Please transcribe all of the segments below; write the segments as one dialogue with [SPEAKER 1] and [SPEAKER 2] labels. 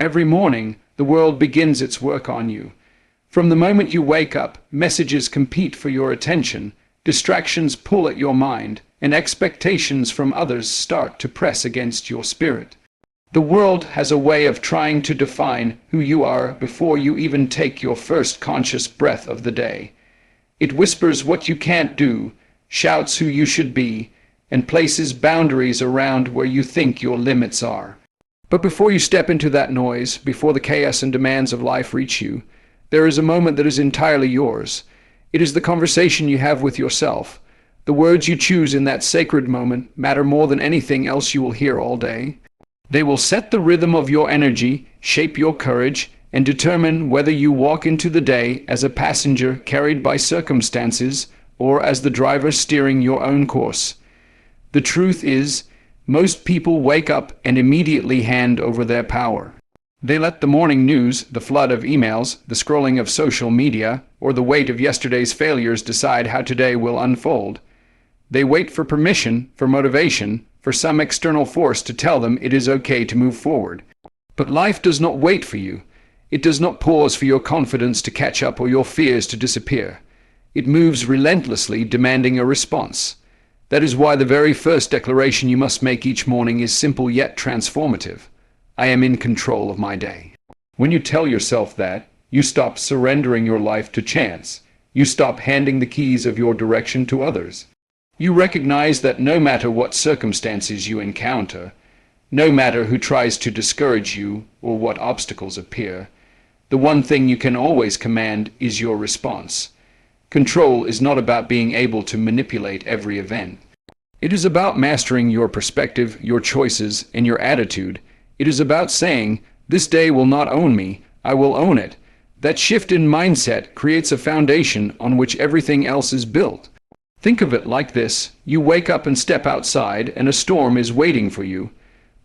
[SPEAKER 1] Every morning, the world begins its work on you. From the moment you wake up, messages compete for your attention, distractions pull at your mind, and expectations from others start to press against your spirit. The world has a way of trying to define who you are before you even take your first conscious breath of the day. It whispers what you can't do, shouts who you should be, and places boundaries around where you think your limits are. But before you step into that noise, before the chaos and demands of life reach you, there is a moment that is entirely yours. It is the conversation you have with yourself. The words you choose in that sacred moment matter more than anything else you will hear all day. They will set the rhythm of your energy, shape your courage, and determine whether you walk into the day as a passenger carried by circumstances or as the driver steering your own course. The truth is, most people wake up and immediately hand over their power. They let the morning news, the flood of emails, the scrolling of social media, or the weight of yesterday's failures decide how today will unfold. They wait for permission, for motivation, for some external force to tell them it is okay to move forward. But life does not wait for you. It does not pause for your confidence to catch up or your fears to disappear. It moves relentlessly, demanding a response. That is why the very first declaration you must make each morning is simple yet transformative. I am in control of my day. When you tell yourself that, you stop surrendering your life to chance. You stop handing the keys of your direction to others. You recognize that no matter what circumstances you encounter, no matter who tries to discourage you or what obstacles appear, the one thing you can always command is your response. Control is not about being able to manipulate every event. It is about mastering your perspective, your choices, and your attitude. It is about saying, "This day will not own me, I will own it." That shift in mindset creates a foundation on which everything else is built. Think of it like this. You wake up and step outside, and a storm is waiting for you.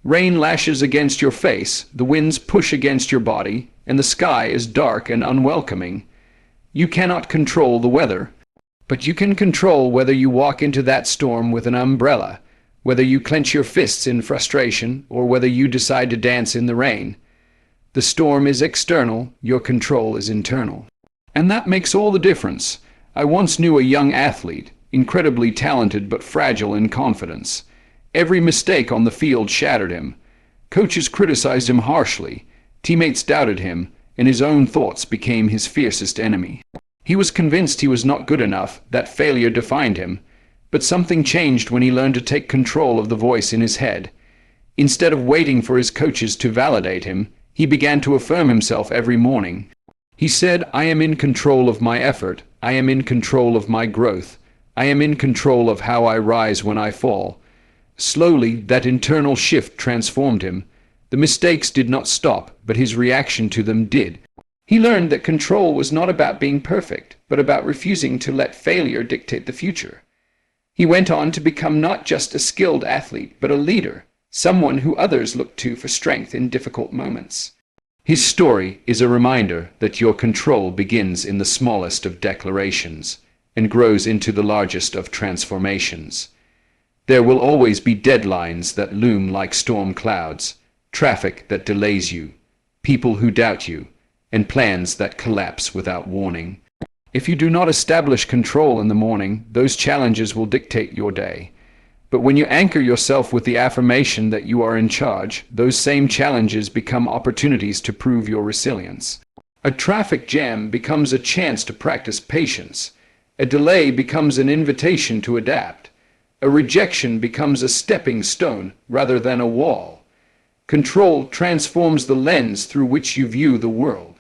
[SPEAKER 1] Rain lashes against your face, the winds push against your body, and the sky is dark and unwelcoming. You cannot control the weather, but you can control whether you walk into that storm with an umbrella, whether you clench your fists in frustration, or whether you decide to dance in the rain. The storm is external, your control is internal. And that makes all the difference. I once knew a young athlete, incredibly talented but fragile in confidence. Every mistake on the field shattered him. Coaches criticized him harshly, teammates doubted him, and his own thoughts became his fiercest enemy. He was convinced he was not good enough, that failure defined him. But something changed when he learned to take control of the voice in his head. Instead of waiting for his coaches to validate him, he began to affirm himself every morning. He said, "I am in control of my effort. I am in control of my growth. I am in control of how I rise when I fall." Slowly, that internal shift transformed him. The mistakes did not stop, but his reaction to them did. He learned that control was not about being perfect, but about refusing to let failure dictate the future. He went on to become not just a skilled athlete, but a leader, someone who others look to for strength in difficult moments. His story is a reminder that your control begins in the smallest of declarations and grows into the largest of transformations. There will always be deadlines that loom like storm clouds, traffic that delays you, people who doubt you, and plans that collapse without warning. If you do not establish control in the morning, those challenges will dictate your day. But when you anchor yourself with the affirmation that you are in charge, those same challenges become opportunities to prove your resilience. A traffic jam becomes a chance to practice patience. A delay becomes an invitation to adapt. A rejection becomes a stepping stone rather than a wall. Control transforms the lens through which you view the world.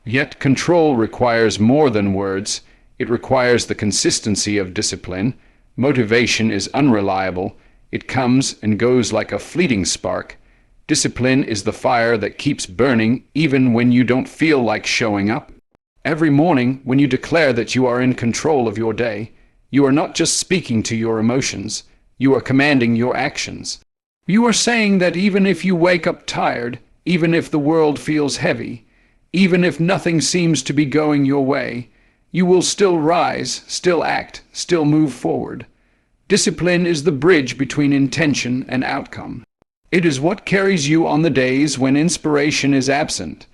[SPEAKER 1] Yet control requires more than words. It requires the consistency of discipline. Motivation is unreliable. It comes and goes like a fleeting spark. Discipline is the fire that keeps burning even when you don't feel like showing up. Every morning, when you declare that you are in control of your day, you are not just speaking to your emotions, you are commanding your actions. You are saying that even if you wake up tired, even if the world feels heavy, even if nothing seems to be going your way, you will still rise, still act, still move forward. Discipline is the bridge between intention and outcome. It is what carries you on the days when inspiration is absent.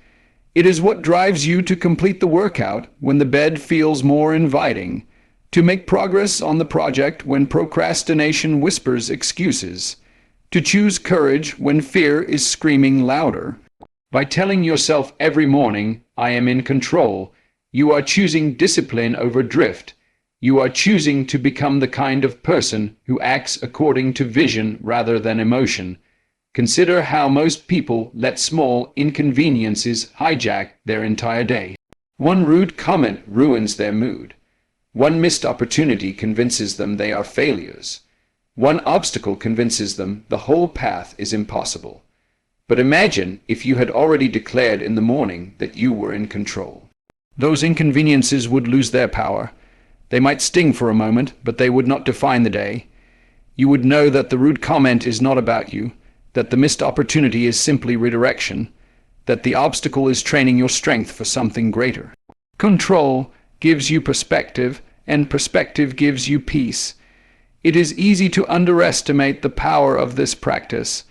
[SPEAKER 1] It is what drives you to complete the workout when the bed feels more inviting, to make progress on the project when procrastination whispers excuses, to choose courage when fear is screaming louder. By telling yourself every morning, "I am in control," you are choosing discipline over drift. You are choosing to become the kind of person who acts according to vision rather than emotion. Consider how most people let small inconveniences hijack their entire day. One rude comment ruins their mood. One missed opportunity convinces them they are failures. One obstacle convinces them the whole path is impossible. But imagine if you had already declared in the morning that you were in control. Those inconveniences would lose their power. They might sting for a moment, but they would not define the day. You would know that the rude comment is not about you, that the missed opportunity is simply redirection, that the obstacle is training your strength for something greater. Control gives you perspective, and perspective gives you peace. It is easy to underestimate the power of this practice,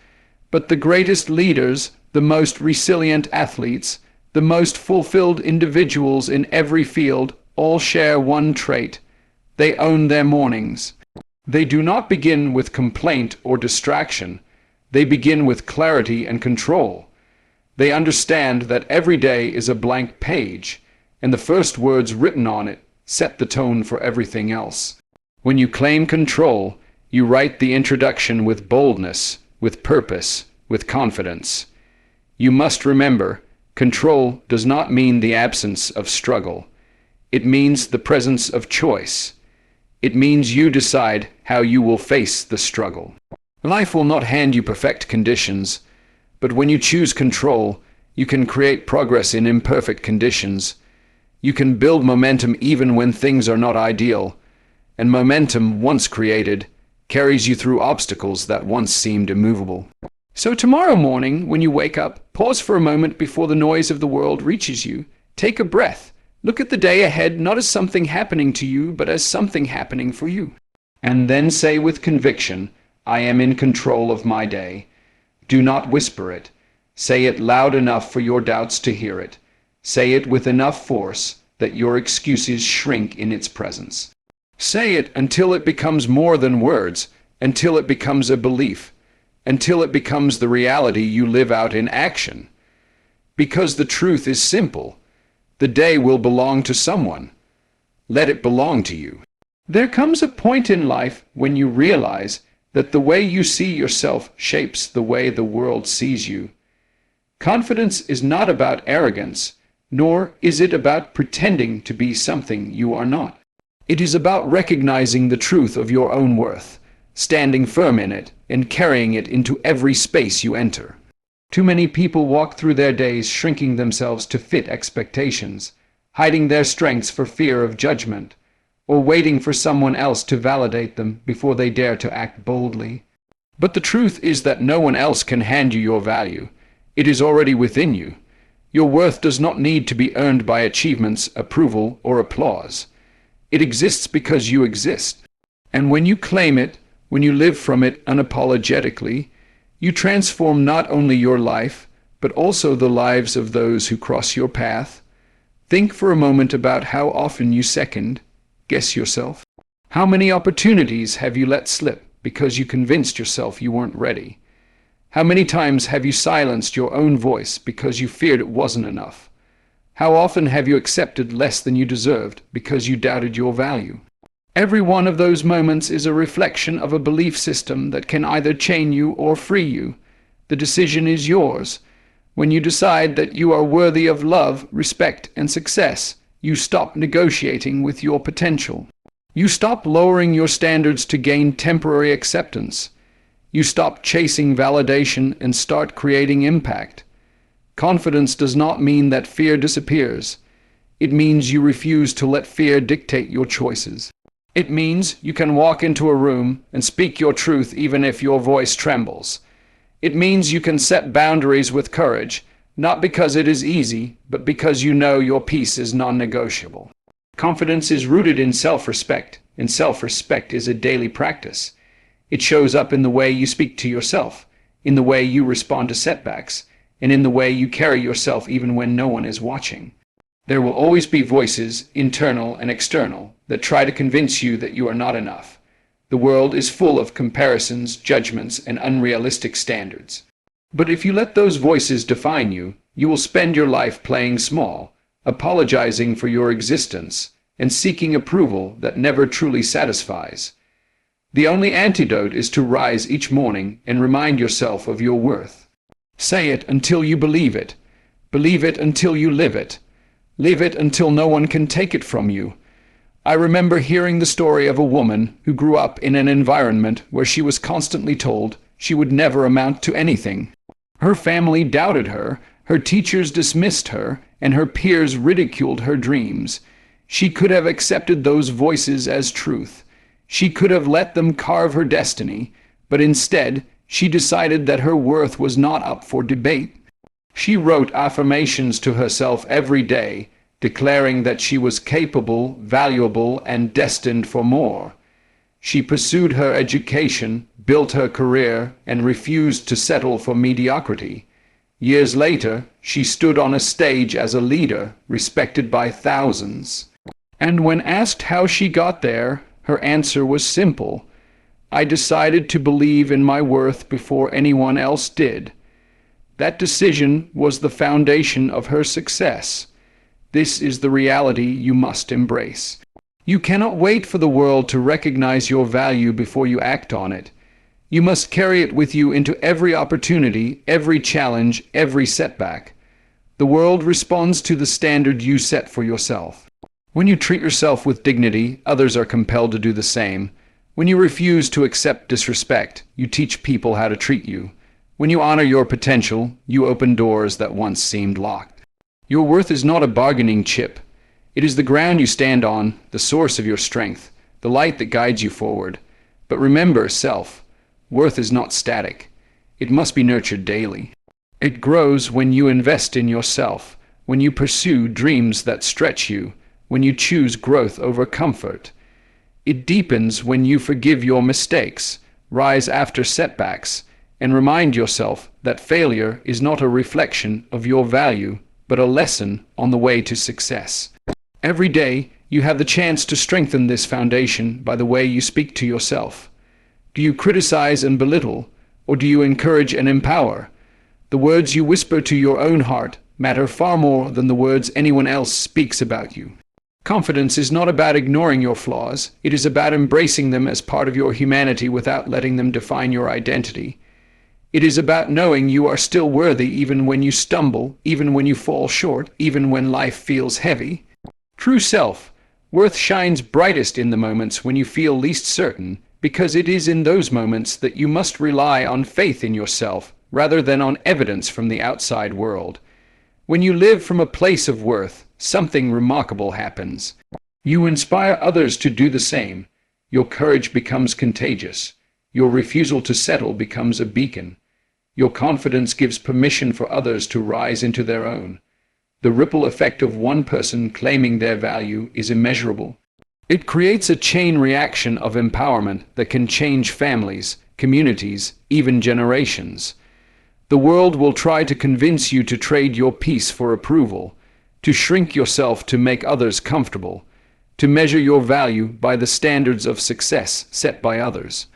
[SPEAKER 1] but the greatest leaders, the most resilient athletes, the most fulfilled individuals in every field all share one trait. They own their mornings. They do not begin with complaint or distraction. They begin with clarity and control. They understand that every day is a blank page, and the first words written on it set the tone for everything else. When you claim control, you write the introduction with boldness, with purpose, with confidence. You must remember, control does not mean the absence of struggle. It means the presence of choice. It means you decide how you will face the struggle. Life will not hand you perfect conditions, but when you choose control, you can create progress in imperfect conditions. You can build momentum even when things are not ideal, and momentum, once created, carries you through obstacles that once seemed immovable. So tomorrow morning, when you wake up, pause for a moment before the noise of the world reaches you. Take a breath. Look at the day ahead not as something happening to you, but as something happening for you. And then say with conviction, "I am in control of my day." Do not whisper it. Say it loud enough for your doubts to hear it. Say it with enough force that your excuses shrink in its presence. Say it until it becomes more than words, until it becomes a belief, until it becomes the reality you live out in action. Because the truth is simple. The day will belong to someone. Let it belong to you. There comes a point in life when you realize that the way you see yourself shapes the way the world sees you. Confidence is not about arrogance, nor is it about pretending to be something you are not. It is about recognizing the truth of your own worth, standing firm in it, and carrying it into every space you enter. Too many people walk through their days shrinking themselves to fit expectations, hiding their strengths for fear of judgment, or waiting for someone else to validate them before they dare to act boldly. But the truth is that no one else can hand you your value. It is already within you. Your worth does not need to be earned by achievements, approval, or applause. It exists because you exist. And when you claim it, when you live from it unapologetically, you transform not only your life, but also the lives of those who cross your path. Think for a moment about how often you second-guess yourself. How many opportunities have you let slip because you convinced yourself you weren't ready? How many times have you silenced your own voice because you feared it wasn't enough? How often have you accepted less than you deserved because you doubted your value? Every one of those moments is a reflection of a belief system that can either chain you or free you. The decision is yours. When you decide that you are worthy of love, respect, and success, you stop negotiating with your potential. You stop lowering your standards to gain temporary acceptance. You stop chasing validation and start creating impact. Confidence does not mean that fear disappears. It means you refuse to let fear dictate your choices. It means you can walk into a room and speak your truth even if your voice trembles. It means you can set boundaries with courage, not because it is easy, but because you know your peace is non-negotiable. Confidence is rooted in self-respect, and self-respect is a daily practice. It shows up in the way you speak to yourself, in the way you respond to setbacks, and in the way you carry yourself even when no one is watching. There will always be voices, internal and external, that try to convince you that you are not enough. The world is full of comparisons, judgments, and unrealistic standards. But if you let those voices define you, you will spend your life playing small, apologizing for your existence, and seeking approval that never truly satisfies. The only antidote is to rise each morning and remind yourself of your worth. Say it until you believe it. Believe it until you live it. Live it until no one can take it from you. I remember hearing the story of a woman who grew up in an environment where she was constantly told she would never amount to anything. Her family doubted her, her teachers dismissed her, and her peers ridiculed her dreams. She could have accepted those voices as truth. She could have let them carve her destiny, but instead she decided that her worth was not up for debate. She wrote affirmations to herself every day, declaring that she was capable, valuable, and destined for more. She pursued her education, built her career, and refused to settle for mediocrity. Years later, she stood on a stage as a leader, respected by thousands. And when asked how she got there, her answer was simple. I decided to believe in my worth before anyone else did. That decision was the foundation of her success. This is the reality you must embrace. You cannot wait for the world to recognize your value before you act on it. You must carry it with you into every opportunity, every challenge, every setback. The world responds to the standard you set for yourself. When you treat yourself with dignity, others are compelled to do the same. When you refuse to accept disrespect, you teach people how to treat you. When you honor your potential, you open doors that once seemed locked. Your worth is not a bargaining chip. It is the ground you stand on, the source of your strength, the light that guides you forward. But remember, self-worth is not static. It must be nurtured daily. It grows when you invest in yourself, when you pursue dreams that stretch you, when you choose growth over comfort. It deepens when you forgive your mistakes, rise after setbacks, and remind yourself that failure is not a reflection of your value, but a lesson on the way to success. Every day, you have the chance to strengthen this foundation by the way you speak to yourself. Do you criticize and belittle, or do you encourage and empower? The words you whisper to your own heart matter far more than the words anyone else speaks about you. Confidence is not about ignoring your flaws. It is about embracing them as part of your humanity without letting them define your identity. It is about knowing you are still worthy even when you stumble, even when you fall short, even when life feels heavy. True self-worth shines brightest in the moments when you feel least certain, because it is in those moments that you must rely on faith in yourself rather than on evidence from the outside world. When you live from a place of worth, something remarkable happens. You inspire others to do the same. Your courage becomes contagious. Your refusal to settle becomes a beacon. Your confidence gives permission for others to rise into their own. The ripple effect of one person claiming their value is immeasurable. It creates a chain reaction of empowerment that can change families, communities, even generations. The world will try to convince you to trade your peace for approval, to shrink yourself to make others comfortable, to measure your value by the standards of success set by others.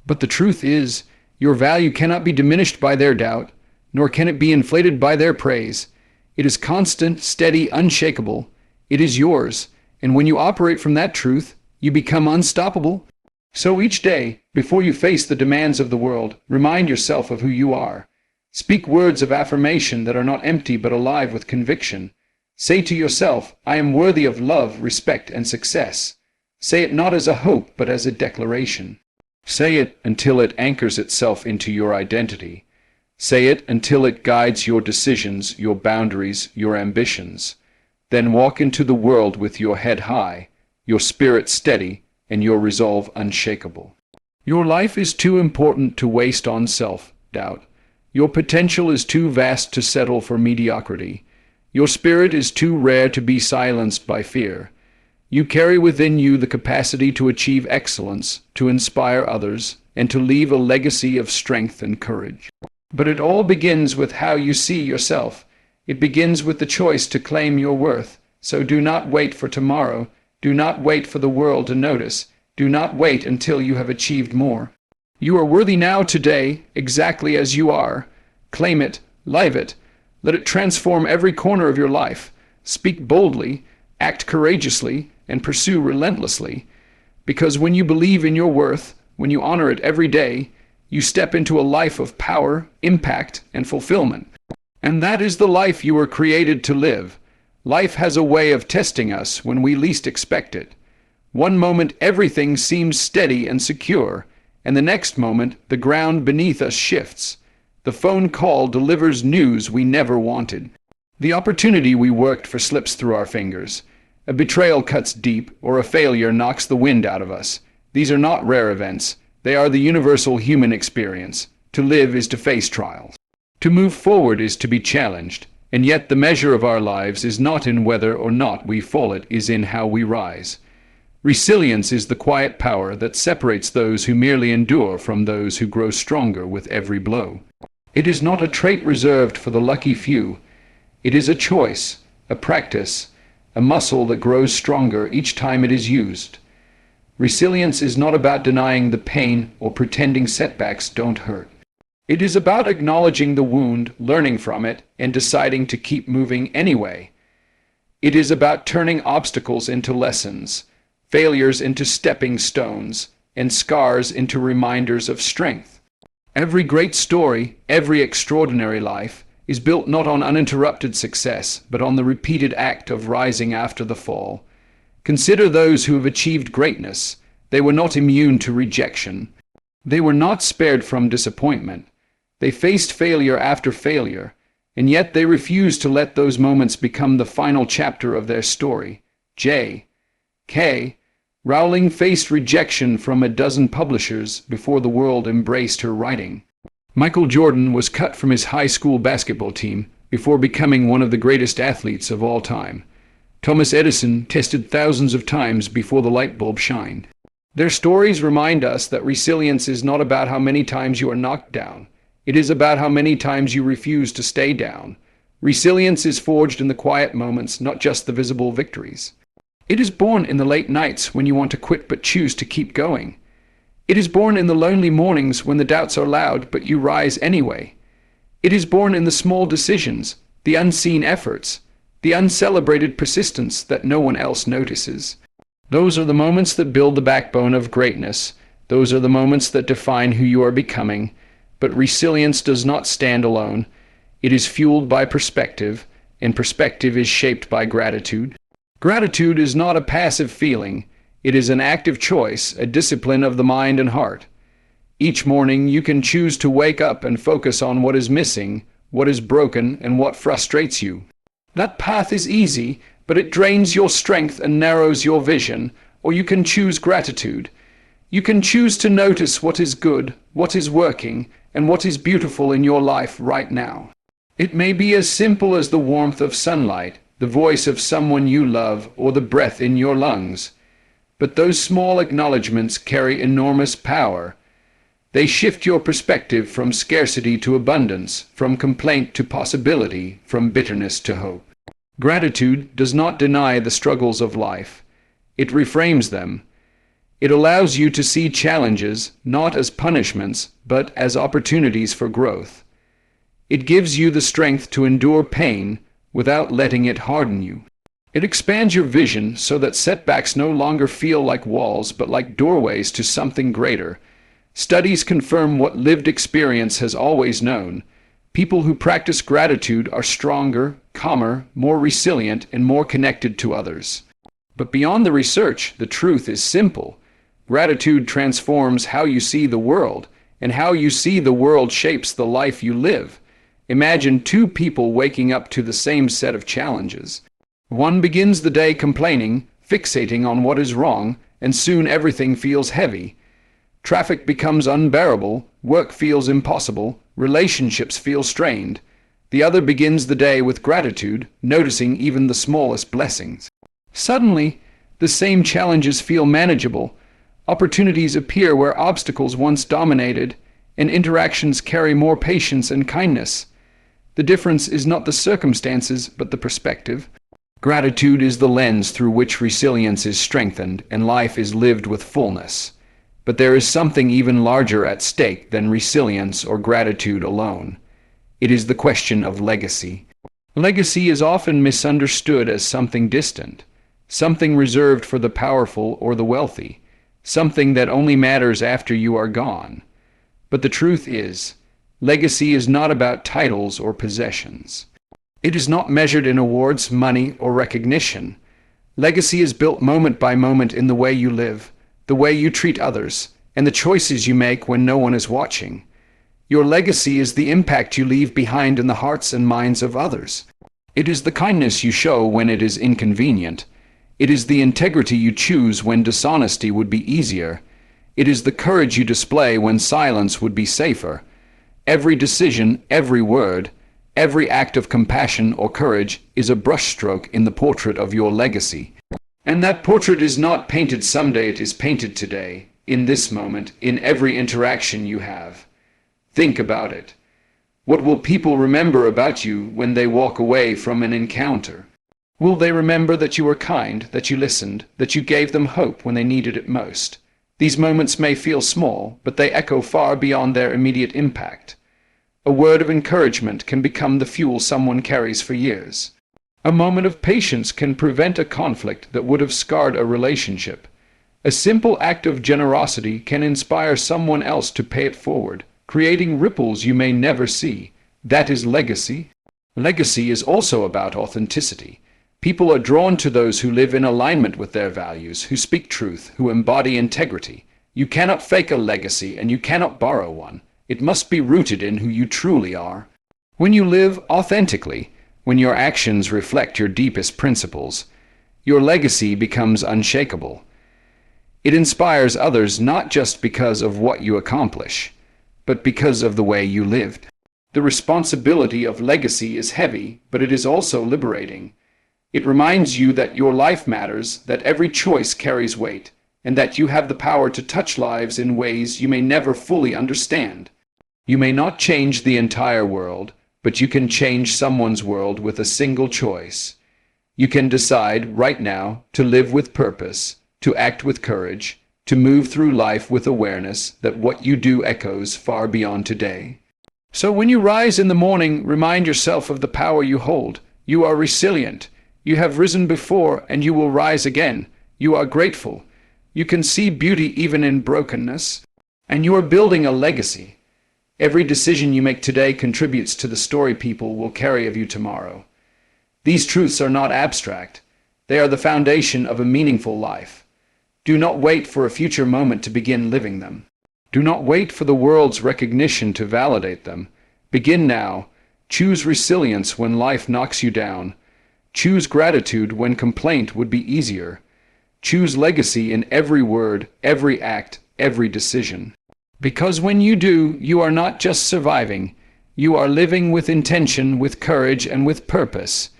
[SPEAKER 1] But the truth is, your value cannot be diminished by their doubt, nor can it be inflated by their praise. It is constant, steady, unshakable. It is yours, and when you operate from that truth, you become unstoppable. So each day, before you face the demands of the world, remind yourself of who you are. Speak words of affirmation that are not empty but alive with conviction. Say to yourself, I am worthy of love, respect, and success. Say it not as a hope but as a declaration. Say it until it anchors itself into your identity. Say it until it guides your decisions, your boundaries, your ambitions. Then walk into the world with your head high, your spirit steady, and your resolve unshakable. Your life is too important to waste on self-doubt. Your potential is too vast to settle for mediocrity. Your spirit is too rare to be silenced by fear. You carry within you the capacity to achieve excellence, to inspire others, and to leave a legacy of strength and courage. But it all begins with how you see yourself. It begins with the choice to claim your worth. So do not wait for tomorrow. Do not wait for the world to notice. Do not wait until you have achieved more. You are worthy now today, exactly as you are. Claim it, live it. Let it transform every corner of your life. Speak boldly, act courageously, and pursue relentlessly. Because when you believe in your worth, when you honor it every day, you step into a life of power, impact, and fulfillment. And that is the life you were created to live. Life has a way of testing us when we least expect it. One moment everything seems steady and secure, and the next moment the ground beneath us shifts. The phone call delivers news we never wanted. The opportunity we worked for slips through our fingers. A betrayal cuts deep, or a failure knocks the wind out of us. These are not rare events. They are the universal human experience. To live is to face trials. To move forward is to be challenged. And yet the measure of our lives is not in whether or not we fall, it is in how we rise. Resilience is the quiet power that separates those who merely endure from those who grow stronger with every blow. It is not a trait reserved for the lucky few. It is a choice, a practice, a muscle that grows stronger each time it is used. Resilience is not about denying the pain or pretending setbacks don't hurt. It is about acknowledging the wound, learning from it, and deciding to keep moving anyway. It is about turning obstacles into lessons, failures into stepping stones, and scars into reminders of strength. Every great story, every extraordinary life, is built not on uninterrupted success, but on the repeated act of rising after the fall. Consider those who have achieved greatness. They were not immune to rejection. They were not spared from disappointment. They faced failure after failure, and yet they refused to let those moments become the final chapter of their story. J.K. Rowling faced rejection from a dozen publishers before the world embraced her writing. Michael Jordan was cut from his high school basketball team before becoming one of the greatest athletes of all time. Thomas Edison tested thousands of times before the light bulb shined. Their stories remind us that resilience is not about how many times you are knocked down. It is about how many times you refuse to stay down. Resilience is forged in the quiet moments, not just the visible victories. It is born in the late nights when you want to quit but choose to keep going. It is born in the lonely mornings when the doubts are loud but you rise anyway. It is born in the small decisions, the unseen efforts, the uncelebrated persistence that no one else notices. Those are the moments that build the backbone of greatness. Those are the moments that define who you are becoming. But resilience does not stand alone. It is fueled by perspective, and perspective is shaped by gratitude. Gratitude is not a passive feeling. It is an active choice, a discipline of the mind and heart. Each morning you can choose to wake up and focus on what is missing, what is broken, and what frustrates you. That path is easy, but it drains your strength and narrows your vision, or you can choose gratitude. You can choose to notice what is good, what is working, and what is beautiful in your life right now. It may be as simple as the warmth of sunlight, the voice of someone you love, or the breath in your lungs. But those small acknowledgments carry enormous power. They shift your perspective from scarcity to abundance, from complaint to possibility, from bitterness to hope. Gratitude does not deny the struggles of life. It reframes them. It allows you to see challenges not as punishments, but as opportunities for growth. It gives you the strength to endure pain without letting it harden you. It expands your vision so that setbacks no longer feel like walls, but like doorways to something greater. Studies confirm what lived experience has always known. People who practice gratitude are stronger, calmer, more resilient, and more connected to others. But beyond the research, the truth is simple. Gratitude transforms how you see the world, and how you see the world shapes the life you live. Imagine two people waking up to the same set of challenges. One begins the day complaining, fixating on what is wrong, and soon everything feels heavy. Traffic becomes unbearable, work feels impossible, relationships feel strained. The other begins the day with gratitude, noticing even the smallest blessings. Suddenly, the same challenges feel manageable. Opportunities appear where obstacles once dominated, and interactions carry more patience and kindness. The difference is not the circumstances, but the perspective. Gratitude is the lens through which resilience is strengthened and life is lived with fullness. But there is something even larger at stake than resilience or gratitude alone. It is the question of legacy. Legacy is often misunderstood as something distant, something reserved for the powerful or the wealthy, something that only matters after you are gone. But the truth is, legacy is not about titles or possessions. It is not measured in awards, money, or recognition. Legacy is built moment by moment in the way you live, the way you treat others, and the choices you make when no one is watching. Your legacy is the impact you leave behind in the hearts and minds of others. It is the kindness you show when it is inconvenient. It is the integrity you choose when dishonesty would be easier. It is the courage you display when silence would be safer. Every decision, every word, every act of compassion or courage is a brushstroke in the portrait of your legacy. And that portrait is not painted someday, it is painted today, in this moment, in every interaction you have. Think about it. What will people remember about you when they walk away from an encounter? Will they remember that you were kind, that you listened, that you gave them hope when they needed it most? These moments may feel small, but they echo far beyond their immediate impact. A word of encouragement can become the fuel someone carries for years. A moment of patience can prevent a conflict that would have scarred a relationship. A simple act of generosity can inspire someone else to pay it forward, creating ripples you may never see. That is legacy. Legacy is also about authenticity. People are drawn to those who live in alignment with their values, who speak truth, who embody integrity. You cannot fake a legacy, and you cannot borrow one. It must be rooted in who you truly are. When you live authentically, when your actions reflect your deepest principles, your legacy becomes unshakable. It inspires others not just because of what you accomplish, but because of the way you lived. The responsibility of legacy is heavy, but it is also liberating. It reminds you that your life matters, that every choice carries weight, and that you have the power to touch lives in ways you may never fully understand. You may not change the entire world, but you can change someone's world with a single choice. You can decide right now to live with purpose, to act with courage, to move through life with awareness that what you do echoes far beyond today. So when you rise in the morning, remind yourself of the power you hold. You are resilient. You have risen before, and you will rise again. You are grateful. You can see beauty even in brokenness. And you are building a legacy. Every decision you make today contributes to the story people will carry of you tomorrow. These truths are not abstract. They are the foundation of a meaningful life. Do not wait for a future moment to begin living them. Do not wait for the world's recognition to validate them. Begin now. Choose resilience when life knocks you down. Choose gratitude when complaint would be easier. Choose legacy in every word, every act, every decision. Because when you do, you are not just surviving. You are living with intention, with courage, and with purpose.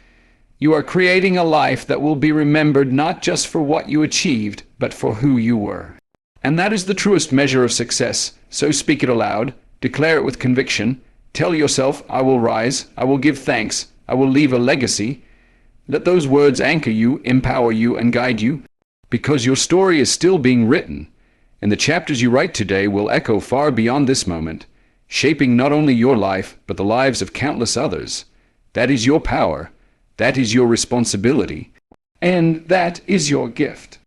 [SPEAKER 1] You are creating a life that will be remembered not just for what you achieved, but for who you were. And that is the truest measure of success. So speak it aloud, declare it with conviction, tell yourself, I will rise, I will give thanks, I will leave a legacy. Let those words anchor you, empower you, and guide you, because your story is still being written, and the chapters you write today will echo far beyond this moment, shaping not only your life, but the lives of countless others. That is your power. That is your responsibility, and that is your gift.